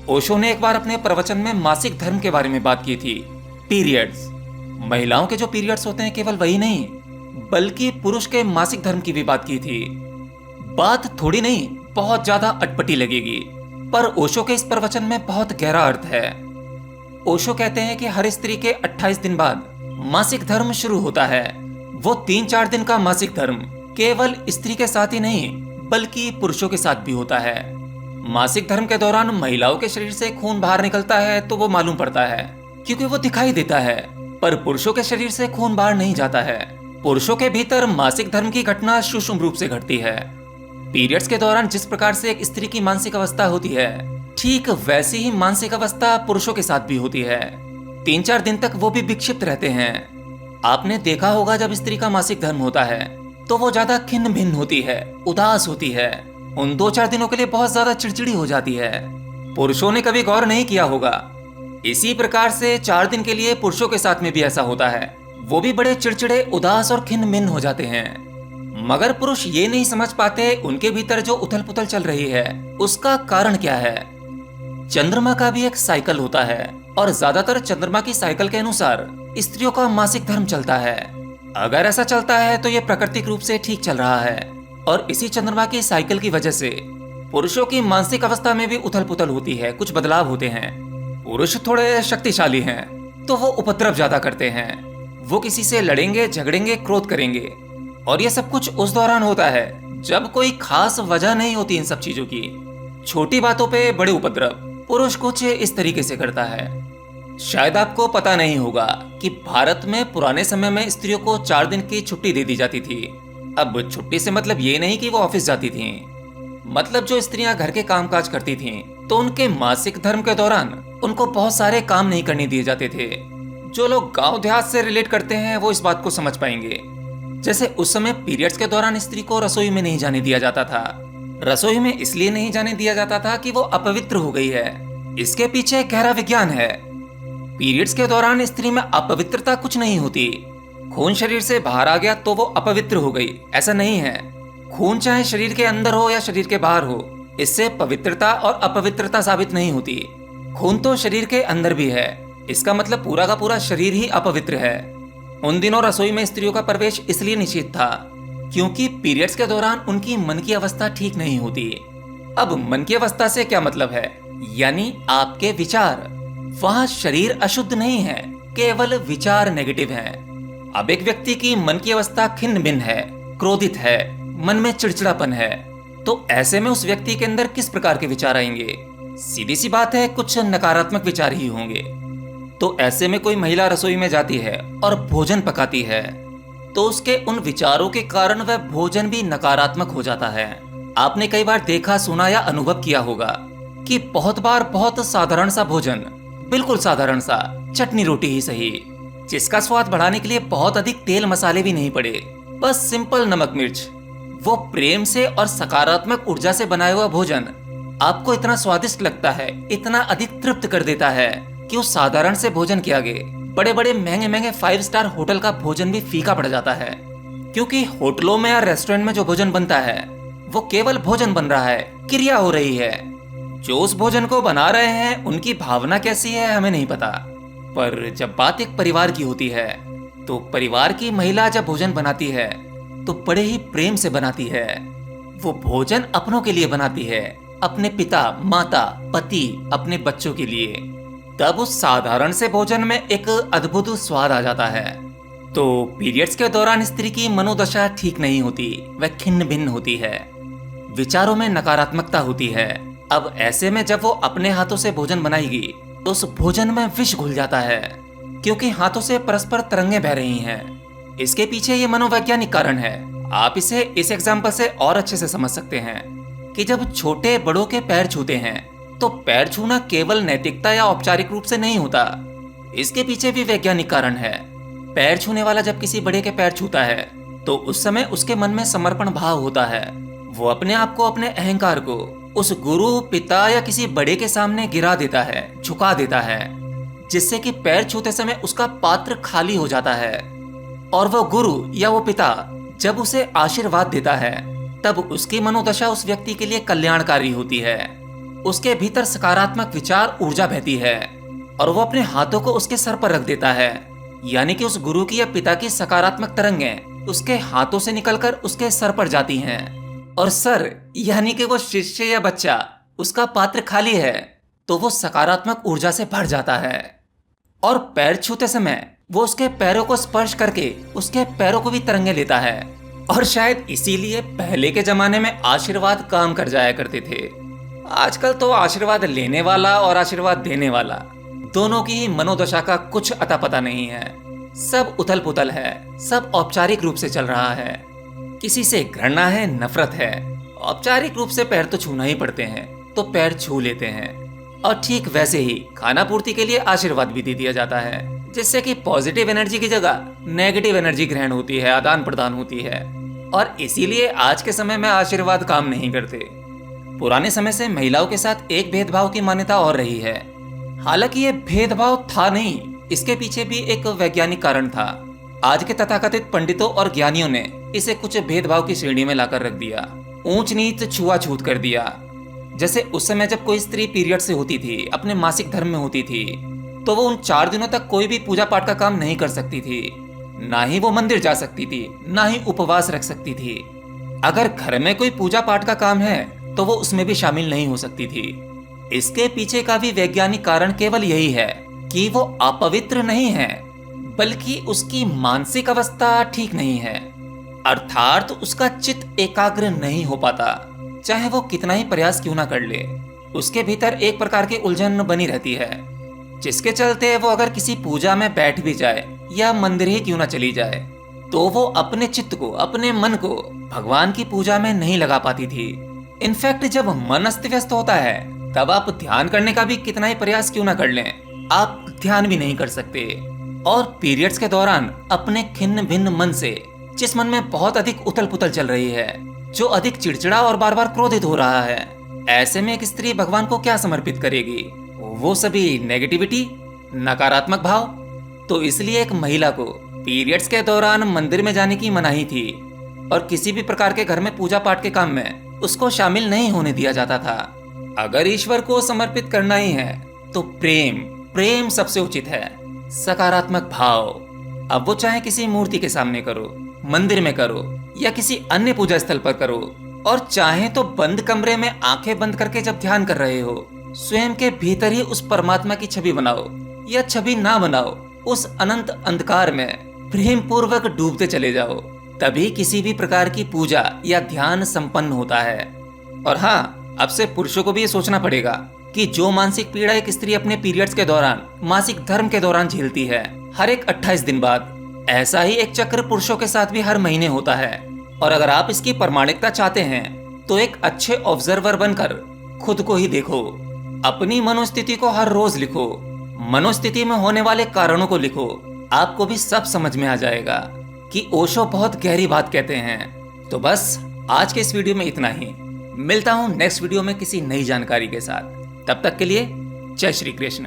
ओशो ने एक बार अपने प्रवचन में मासिक धर्म के बारे में बात की थी। पीरियड्स। महिलाओं के जो पीरियड्स होते हैं केवल वही नहीं, बल्कि पुरुष के मासिक धर्म की भी बात की थी। बात थोड़ी नहीं, बहुत ज्यादा अटपटी लगेगी, पर ओशो के इस प्रवचन में बहुत गहरा अर्थ है। ओशो कहते हैं कि हर स्त्री के 28 दिन बाद मासिक धर्म शुरू होता है। वो 3-4 दिन का मासिक धर्म केवल स्त्री के साथ ही नहीं, बल्कि पुरुषों के साथ भी होता है। मासिक धर्म के दौरान महिलाओं के शरीर से खून बाहर निकलता है तो वो मालूम पड़ता है, क्योंकि वो दिखाई देता है, पर पुरुषों के शरीर से खून बाहर नहीं जाता है। पुरुषों के भीतर मासिक धर्म की घटना सूक्ष्म रूप से घटती है। पीरियड्स के दौरान जिस प्रकार से एक स्त्री की मानसिक अवस्था होती है, ठीक वैसी ही मानसिक अवस्था पुरुषों के साथ भी होती है। 3-4 दिन तक वो भी विक्षिप्त रहते हैं। आपने देखा होगा जब स्त्री का मासिक धर्म होता है तो वो ज्यादा खिन्न भिन्न होती है, उदास होती है, उन 2-4 दिनों के लिए बहुत ज्यादा चिड़चिड़ी हो जाती है। पुरुषों ने कभी गौर नहीं किया होगा। इसी प्रकार से 4 दिन के लिए पुरुषों के साथ में भी ऐसा होता है। वो भी बड़े चिड़चिड़े, उदास और खिन्न भिन्न हो जाते हैं। मगर पुरुष ये नहीं समझ पाते उनके भीतर जो उथल पुथल चल रही है उसका कारण क्या है। चंद्रमा का भी एक साइकिल होता है और ज्यादातर चंद्रमा की साइकिल के अनुसार स्त्रियों का मासिक धर्म चलता है। अगर ऐसा चलता है तो यह प्राकृतिक रूप से ठीक चल रहा है, और इसी चंद्रमा की साइकिल की वजह से पुरुषों की मानसिक अवस्था में भी उथल पुथल होती है, कुछ बदलाव होते हैं। पुरुष थोड़े शक्तिशाली हैं तो वो उपद्रव ज्यादा करते हैं। वो किसी से लड़ेंगे, झगड़ेंगे, क्रोध करेंगे, और ये सब कुछ उस दौरान होता है जब कोई खास वजह नहीं होती इन सब चीजों की। छोटी बातों पे बड़े उपद्रव पुरुष कुछ इस तरीके से करता है। शायद आपको पता नहीं होगा कि भारत में पुराने समय में स्त्रियों को 4 दिन की छुट्टी दे दी जाती थी। अब छुट्टी से मतलब ये नहीं कि वो ऑफिस जाती थीं, मतलब जो स्त्रियां घर के कामकाज करती थीं तो उनके मासिक धर्म के दौरान उनको बहुत सारे काम नहीं करने दिए जाते थे। जो लोग गांव देहात से रिलेट करते हैं वो इस बात को समझ पाएंगे। जैसे उस समय पीरियड्स के दौरान स्त्री को रसोई में नहीं जाने दिया जाता था। रसोई में इसलिए नहीं जाने दिया जाता था कि वो अपवित्र हो गई है। इसके पीछे गहरा विज्ञान है। पीरियड्स के दौरान स्त्री में अपवित्रता कुछ नहीं होती। खून शरीर से बाहर आ गया तो वो अपवित्र हो गई, ऐसा नहीं है। खून चाहे शरीर के अंदर हो या शरीर के बाहर हो, इससे पवित्रता और अपवित्रता साबित नहीं होती। खून तो शरीर के अंदर भी है, इसका मतलब पूरा का पूरा शरीर ही अपवित्र है। उन दिनों रसोई में स्त्रियों का प्रवेश इसलिए निषिद्ध था क्योंकि पीरियड्स के दौरान उनकी मन की अवस्था ठीक नहीं होती। अब मन की अवस्था से क्या मतलब है, यानी आपके विचार। वहाँ शरीर अशुद्ध नहीं है, केवल विचार नेगेटिव हैं। अब एक व्यक्ति की मन की अवस्था खिन्न भिन्न है, क्रोधित है, मन में चिड़चिड़ापन है, तो ऐसे में उस व्यक्ति के अंदर किस प्रकार के विचार आएंगे? सीधी सी बात है, कुछ नकारात्मक विचार ही होंगे। तो ऐसे में कोई महिला रसोई में जाती है और भोजन पकाती है तो उसके उन विचारों के कारण वह भोजन भी नकारात्मक हो जाता है। आपने कई बार देखा, सुना या अनुभव किया होगा कि बहुत बार बहुत साधारण सा भोजन, बिल्कुल साधारण सा चटनी रोटी ही सही, जिसका स्वाद बढ़ाने के लिए बहुत अधिक तेल मसाले भी नहीं पड़े, बस सिंपल नमक मिर्च, वो प्रेम से और सकारात्मक ऊर्जा से बनाया हुआ भोजन आपको इतना स्वादिष्ट लगता है, इतना अधिक तृप्त कर देता है कि उस साधारण से भोजन के आगे बड़े बड़े महंगे महंगे 5 स्टार होटल का भोजन भी फीका पड़ जाता है। क्योंकि होटलों में या रेस्टोरेंट में जो भोजन बनता है वो केवल भोजन बन रहा है, क्रिया हो रही है। जो उस भोजन को बना रहे हैं उनकी भावना कैसी है हमें नहीं पता। पर जब बात एक परिवार की होती है तो परिवार की महिला जब भोजन बनाती है तो बड़े ही प्रेम से बनाती है। वो भोजन अपनों के लिए बनाती है, अपने पिता, माता, पति, अपने बच्चों के लिए। तब उस साधारण से भोजन में एक अद्भुत स्वाद आ जाता है। तो पीरियड्स के दौरान स्त्री की मनोदशा ठीक नहीं होती, वह खिन्न भिन्न होती है, विचारों में नकारात्मकता होती है। अब ऐसे में जब वो अपने हाथों से भोजन बनाएगी तो उस भोजन में विष घुल जाता है, क्योंकि हाथों से परस्पर तरंगे बह रही हैं। इसके पीछे ये मनोवैज्ञानिक कारण है। आप इसे इस एग्जाम्पल से और अच्छे से समझ सकते हैं कि जब छोटे बड़ों के पैर छूते हैं तो पैर छूना केवल नैतिकता या औपचारिक रूप से नहीं होता, इसके पीछे भी वैज्ञानिक कारण है। पैर छूने वाला जब किसी बड़े के पैर छूता है तो उस समय उसके मन में समर्पण भाव होता है। वो अपने आप को, अपने अहंकार को उस गुरु, पिता या किसी बड़े के सामने गिरा देता है, झुका देता है, जिससे कि पैर छूते समय उसका पात्र खाली हो जाता है। और वो गुरु या वो पिता जब उसे आशीर्वाद देता है तब उसकी मनोदशा उस व्यक्ति के लिए कल्याणकारी होती है। उसके भीतर सकारात्मक विचार ऊर्जा बहती है और वो अपने हाथों को उसके सर पर रख देता है। यानी कि उस गुरु की या पिता की सकारात्मक तरंगें उसके हाथों से निकलकर उसके सर पर जाती हैं। और सर यानी कि वो शिष्य या बच्चा, उसका पात्र खाली है तो वो सकारात्मक ऊर्जा से भर जाता है। और पैर छूते समय वो उसके पैरों को स्पर्श करके उसके पैरों को भी तरंगे लेता है। और शायद इसीलिए पहले के जमाने में आशीर्वाद काम कर जाया करते थे। आजकल तो आशीर्वाद लेने वाला और आशीर्वाद देने वाला दोनों की ही मनोदशा का कुछ अता पता नहीं है। सब उथल पुथल है, सब औपचारिक रूप से चल रहा है। किसी से घृणा है, नफरत है। औपचारिक रूप से पैर तो छूना ही पड़ते हैं तो पैर छू लेते हैं। और ठीक वैसे ही खाना पूर्ति के लिए आशीर्वाद भी दे दिया जाता है, जिससे कि पॉजिटिव एनर्जी की जगह नेगेटिव एनर्जी ग्रहण होती है, आदान प्रदान होती है। और इसीलिए आज के समय में आशीर्वाद काम नहीं करते। पुराने समय से महिलाओं के साथ एक भेदभाव की मान्यता और रही है। हालांकि ये भेदभाव था नहीं, इसके पीछे भी एक वैज्ञानिक कारण था। आज के तथाकथित पंडितों और ज्ञानियों ने इसे कुछ भेदभाव की श्रेणी में लाकर रख दिया, ऊंच नीच छुआछूत कर दिया। जैसे उस समय जब कोई स्त्री पीरियड से होती थी, अपने मासिक धर्म में होती थी, तो वो उन 4 दिनों तक कोई भी पूजा पाठ का काम नहीं कर सकती थी। ना ही वो मंदिर जा सकती थी, ना ही उपवास रख सकती थी। अगर घर में कोई पूजा पाठ का काम है तो वो उसमें भी शामिल नहीं हो सकती थी। इसके पीछे का भी वैज्ञानिक कारण केवल यही है कि वो अपवित्र नहीं है, बल्कि उसकी मानसिक अवस्था ठीक नहीं है। अर्थात उसका चित्त एकाग्र नहीं हो पाता, चाहे वो कितना ही प्रयास क्यों ना कर ले। उसके भीतर एक प्रकार की उलझन बनी रहती है, जिसके चलते वो अगर किसी पूजा में बैठ भी जाए या मंदिर ही क्यों ना चली जाए, तो वो अपने चित्त को, अपने मन को भगवान की पूजा में नहीं लगा पाती थी। इनफैक्ट जब मन अस्त व्यस्त होता है तब आप ध्यान करने का भी कितना ही प्रयास क्यों ना कर लें, आप ध्यान भी नहीं कर सकते। और पीरियड्स के दौरान अपने खिन्न भिन्न मन से, जिस मन में बहुत अधिक उथल पुथल चल रही है, जो अधिक चिड़चिड़ा और बार बार क्रोधित हो रहा है, ऐसे में एक स्त्री भगवान को क्या समर्पित करेगी? वो सभी नेगेटिविटी, नकारात्मक भाव। तो इसलिए एक महिला को पीरियड्स के दौरान मंदिर में जाने की मनाही थी और किसी भी प्रकार के घर में पूजा पाठ के काम में उसको शामिल नहीं होने दिया जाता था। अगर ईश्वर को समर्पित करना ही है तो प्रेम सबसे उचित है, सकारात्मक भाव। अब वो चाहे किसी मूर्ति के सामने करो, मंदिर में करो या किसी अन्य पूजा स्थल पर करो, और चाहे तो बंद कमरे में आंखें बंद करके जब ध्यान कर रहे हो, स्वयं के भीतर ही उस परमात्मा की छवि बनाओ या छवि ना बनाओ, उस अनंत अंधकार में प्रेम पूर्वक डूबते चले जाओ, तभी किसी भी प्रकार की पूजा या ध्यान संपन्न होता है। और हाँ, अब से पुरुषों को भी ये सोचना पड़ेगा कि जो मानसिक पीड़ा एक स्त्री अपने पीरियड्स के दौरान, मासिक धर्म के दौरान झेलती है, हर एक 28 दिन बाद, ऐसा ही एक चक्र पुरुषों के साथ भी हर महीने होता है। और अगर आप इसकी प्रामाणिकता चाहते हैं तो एक अच्छे ऑब्जर्वर बनकर खुद को ही देखो, अपनी मनोस्थिति को हर रोज लिखो, मनोस्थिति में होने वाले कारणों को लिखो। आपको भी सब समझ में आ जाएगा कि ओशो बहुत गहरी बात कहते हैं। तो बस आज के इस वीडियो में इतना ही। मिलता हूं नेक्स्ट वीडियो में किसी नई जानकारी के साथ। तब तक के लिए जय श्री कृष्ण।